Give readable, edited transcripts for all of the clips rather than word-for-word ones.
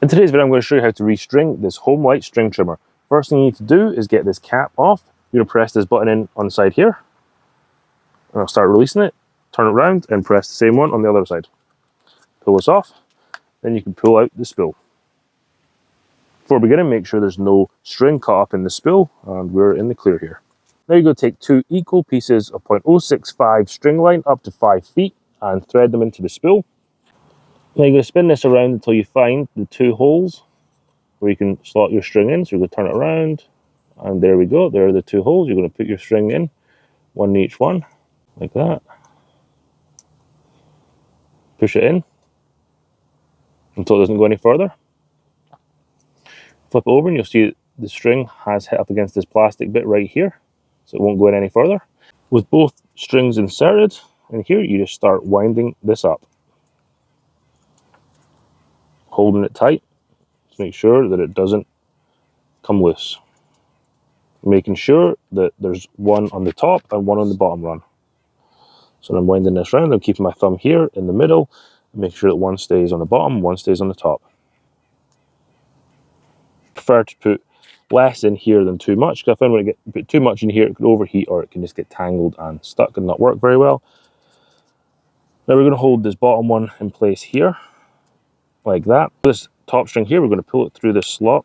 In today's video, I'm going to show you how to restring this Homelite string trimmer. First thing you need to do is get this cap off. You're going to press this button in on the side here. And I'll start releasing it, turn it around and press the same one on the other side. Pull this off, then you can pull out the spool. Before beginning, make sure there's no string caught up in the spool, and we're in the clear here. Now you're going to take two equal pieces of 0.065 string line up to 5 feet and thread them into the spool. Now you're going to spin this around until you find the two holes where you can slot your string in. So you're going to turn it around, and there we go. There are the two holes. You're going to put your string in, one in each one, like that. Push it in until it doesn't go any further. Flip it over and you'll see the string has hit up against this plastic bit right here, so it won't go in any further. With both strings inserted in here, you just start winding this up, holding it tight to make sure that it doesn't come loose. Making sure that there's one on the top and one on the bottom run. So I'm winding this round. I'm keeping my thumb here in the middle and make sure that one stays on the bottom, one stays on the top. Prefer to put less in here than too much, because I find when I put too much in here, it could overheat or it can just get tangled and stuck and not work very well. Now we're going to hold this bottom one in place here, like that. This top string here, we're going to pull it through this slot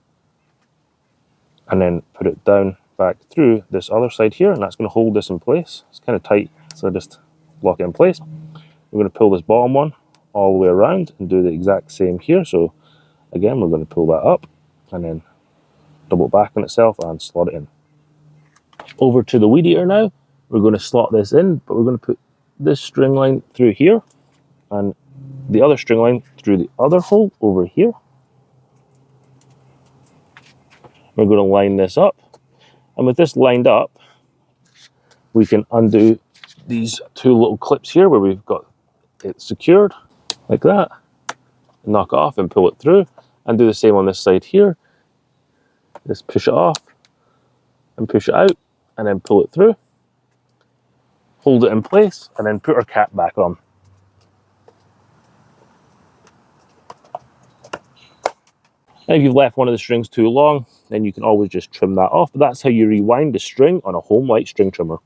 and then put it down back through this other side here, and that's going to hold this in place. It's kind of tight, so I just lock it in place. We're going to pull this bottom one all the way around and do the exact same here. So again, we're going to pull that up and then double it back on itself and slot it in. Over to the weed eater now. We're going to slot this in, but we're going to put this string line through here and the other string line through the other hole over here. We're going to line this up, and with this lined up, we can undo these two little clips here where we've got it secured like that, knock it off and pull it through, and do the same on this side here. Just push it off and push it out and then pull it through, hold it in place, and then put our cap back on. Now if you've left one of the strings too long, then you can always just trim that off, but that's how you rewind the string on a Homelite string trimmer.